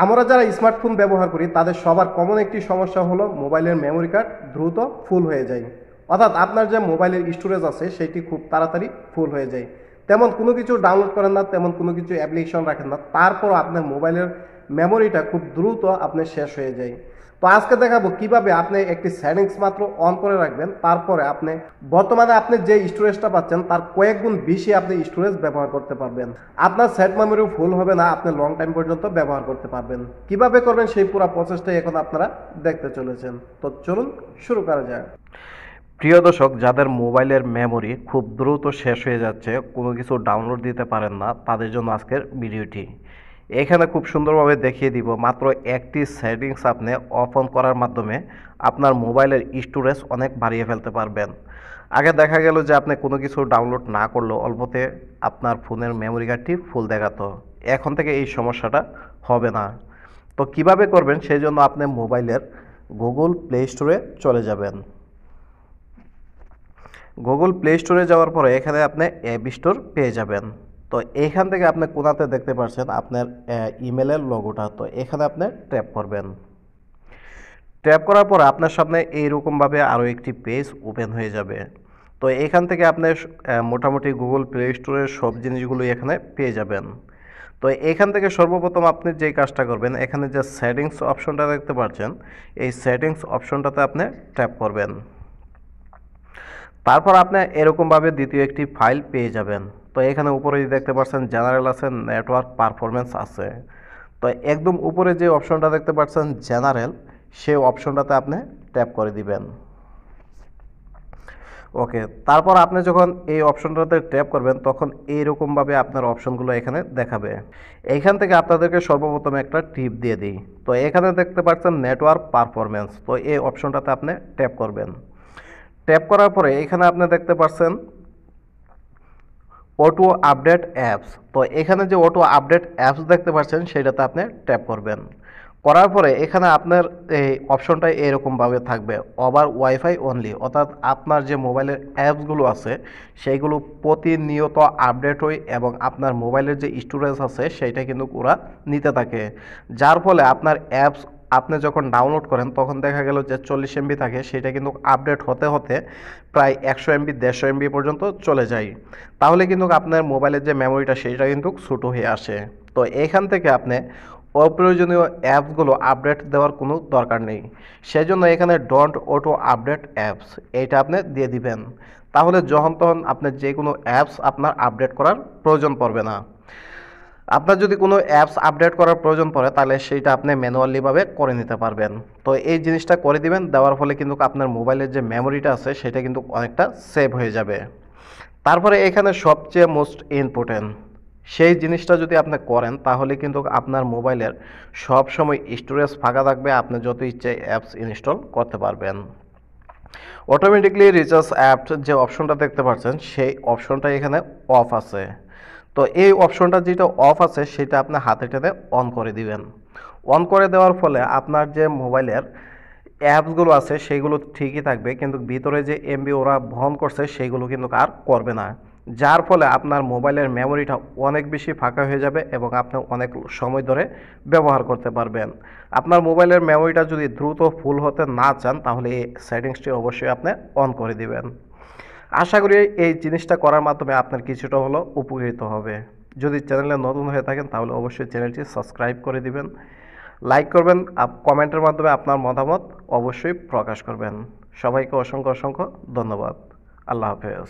আমরা যারা স্মার্টফোন ব্যবহার করি তাদের সবার কমন একটি সমস্যা হলো মোবাইলের মেমোরি কার্ড দ্রুত ফুল হয়ে যায়। অর্থাৎ আপনার যে মোবাইলের স্টোরেজ আছে সেটি খুব তাড়াতাড়ি ফুল হয়ে যায়। তেমন কোনো কিছু ডাউনলোড করেন না, তেমন কোনো কিছু অ্যাপ্লিকেশন রাখেন না, তারপরও আপনার মোবাইলের মেমোরিটা খুব দ্রুত আপনার শেষ হয়ে যায়। তো আজকে দেখাবো কিভাবে আপনি একটি সেটিংস মাত্র অন করে রাখবেন, তারপরে আপনি বর্তমানে আপনি যে স্টোরেজটা পাচ্ছেন তার কয়েক গুণ বেশি আপনি স্টোরেজ ব্যবহার করতে পারবেন। আপনার সেট মেমোরি ফুল হবে না, আপনি লং টাইম পর্যন্ত ব্যবহার করতে পারবেন। কিভাবে করবেন সেই পুরো প্রসেসটাই এখন আপনারা দেখতে চলেছেন। তো চলুন শুরু করা যাক। প্রিয় দর্শক, যাদের মোবাইলের মেমোরি খুব দ্রুত শেষ হয়ে যাচ্ছে, কোনো কিছু ডাউনলোড দিতে পারেন না, তাদের জন্য আজকের ভিডিওটি। এখানে খুব সুন্দরভাবে দেখিয়ে দিব মাত্র একটি সেটিংস আপনি অফ অন করার মাধ্যমে আপনার মোবাইলের স্টোরেজ অনেক বাড়িয়ে ফেলতে পারবেন। আগে দেখা গেল যে আপনি কোনো কিছু ডাউনলোড না করলেও অল্পতে আপনার ফোনের মেমোরি কার্ডটি ফুল দেখাতো। এখন থেকে এই সমস্যাটা হবে না। তো কিভাবে করবেন সেই জন্য আপনি মোবাইলের গুগল প্লে স্টোরে চলে যাবেন। গুগল প্লে স্টোরে যাওয়ার পরে এখানে আপনি অ্যাপ স্টোর পেয়ে যাবেন। তো এইখান থেকে আপনি কোনাতে দেখতে পাচ্ছেন আপনার ইমেলের লোগোটা, তো এখানে আপনি ট্যাপ করবেন। ট্যাপ করার পর আপনার সামনে এইরকমভাবে আরও একটি পেজ ওপেন হয়ে যাবে। তো এখান থেকে আপনি মোটামুটি গুগল প্লে স্টোরের সব জিনিসগুলো এখানে পেয়ে যাবেন। তো এখান থেকে সর্বপ্রথম আপনি যে কাজটা করবেন, এখানে যে সেটিংস অপশনটা দেখতে পাচ্ছেন, এই সেটিংস অপশনটাতে আপনি ট্যাপ করবেন। তারপর আপনি এরকমভাবে দ্বিতীয় একটি ফাইল পেয়ে যাবেন। তো এখানে উপরে দেখতে পাচ্ছেন জেনারেল আছে, নেটওয়ার্ক পারফরমেন্স আছে। তো একদম উপরে যে অপশনটা দেখতে পাচ্ছেন জেনারেল, সেই অপশনটাতে আপনি ট্যাপ করে দিবেন। ওকে, তারপর আপনি যখন এই অপশনটাতে ট্যাপ করবেন তখন এইরকমভাবে আপনার অপশনগুলো এখানে দেখাবে। এইখান থেকে আপনাদেরকে সর্বপ্রথম একটা টিপ দিয়ে দিই। তো এখানে দেখতে পাচ্ছেন নেটওয়ার্ক পারফরমেন্স, তো এই অপশনটাতে আপনি ট্যাপ করবেন। ট্যাপ করার পরে এখানে আপনি দেখতে পাচ্ছেন অটো আপডেট অ্যাপস, তো এখানে যে অটো আপডেট অ্যাপস দেখতে পাচ্ছেন সেটাতে আপনি ট্যাপ করবেন। করার পরে এখানে আপনার এই অপশনটা এরকমভাবে থাকবে, ওভার ওয়াইফাই অনলি, অর্থাৎ আপনার যে মোবাইলের অ্যাপসগুলো আছে সেইগুলো প্রতিনিয়ত আপডেট হয় এবং আপনার মোবাইলের যে স্টোরেজ আছে সেইটা কিন্তু ওরা নিতে থাকে। যার ফলে আপনার অ্যাপস আপনি যখন ডাউনলোড করেন তখন দেখা গেল যে 40 এমবি থাকে, সেটা কিন্তু আপডেট হতে হতে প্রায় 100 এমবি 150 এমবি পর্যন্ত চলে যায়। তাহলে কিন্তু আপনার মোবাইলের যে মেমোরিটা সেইটা কিন্তু ছোটো হয়ে আসে। তো এখান থেকে আপনি অপ্রয়োজনীয় অ্যাপসগুলো আপডেট দেওয়ার কোনো দরকার নেই। সেজন্য এখানে ডোন্ট অটো আপডেট অ্যাপস এইটা আপনি দিয়ে দিবেন। তাহলে যখন তখন আপনার যে কোনো অ্যাপস আপনার আপডেট করার প্রয়োজন পড়বে না। আপনার যদি কোনো অ্যাপস আপডেট করার প্রয়োজন পড়ে তাহলে সেইটা আপনি ম্যানুয়ালিভাবে করে নিতে পারবেন। তো এই জিনিসটা করে দিবেন, দেওয়ার ফলে কিন্তু আপনার মোবাইলের যে মেমোরিটা আছে সেটা কিন্তু অনেকটা সেভ হয়ে যাবে। তারপরে এখানে সবচেয়ে মোস্ট ইম্পর্টেন্ট সেই জিনিসটা যদি আপনি করেন তাহলে কিন্তু আপনার মোবাইলের সব সময় স্টোরেজ ফাঁকা থাকবে, আপনি যত ইচ্ছে অ্যাপস ইনস্টল করতে পারবেন। অটোমেটিকলি রিচার্জ অ্যাপ যে অপশনটা দেখতে পাচ্ছেন সেই অপশনটা এখানে অফ আছে। তো এই অপশনটা যেটা অফ আছে সেটা আপনি হাতে টেনে অন করে দিবেন। অন করে দেওয়ার ফলে আপনার যে মোবাইলের অ্যাপসগুলো আছে সেইগুলো ঠিকই থাকবে, কিন্তু ভিতরে যে এমবি ওরা বহন করছে সেইগুলো কিন্তু আর করবে না। যার ফলে আপনার মোবাইলের মেমোরিটা অনেক বেশি ফাঁকা হয়ে যাবে এবং আপনি অনেক সময় ধরে ব্যবহার করতে পারবেন। আপনার মোবাইলের মেমোরিটা যদি দ্রুত ফুল হতে না চান তাহলে এই সেটিংসটি অবশ্যই আপনি অন করে দিবেন। আশা করি এই জিনিসটা করার মাধ্যমে আপনার কিছুটা হলেও উপকৃত হবে। যদি চ্যানেলে নতুন হয়ে থাকেন তাহলে অবশ্যই চ্যানেলটি সাবস্ক্রাইব করে দিবেন, লাইক করবেন, কমেন্টের মাধ্যমে আপনার মতামত অবশ্যই প্রকাশ করবেন। সবাইকে অসংখ্য অসংখ্য ধন্যবাদ। আল্লাহ হাফেজ।